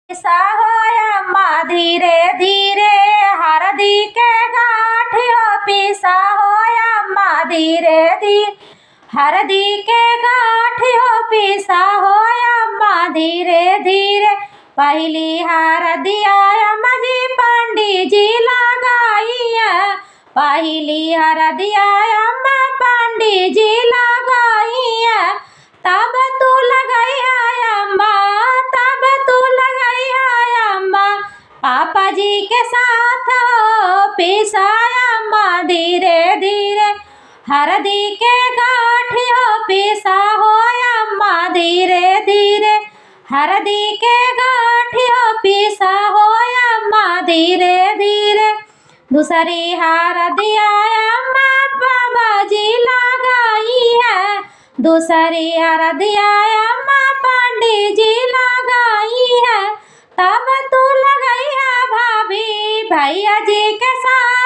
पिसा हो अम्मा धीरे धीरे हरदी के गाठियो पिसा हो अम्मा धीरे धीरे हरदी के गाठियो पिसा हो अम्मा धीरे धीरे पहली हरदिया अम्मा जी पंडित जी लगाइया पहली हरदिया अम्मा पंडित जी लगाइया तब तू लगाइया अम्मा तब तू लगाइया अम्मा पापा जी के साथ पिसाया अम्मा धीरे धीरे हरदी के गाठियो पिसा हो अम्मा धीरे धीरे हरदी के गाठियो पिसा हो अम्मा धीरे धीरे दूसरी हरदिया अम्मा बाबा जी लगाई है दूसरी हरदिया अम्मा पंडित जी लगाई है तब तू लगाई है भाभी भैया जी के साथ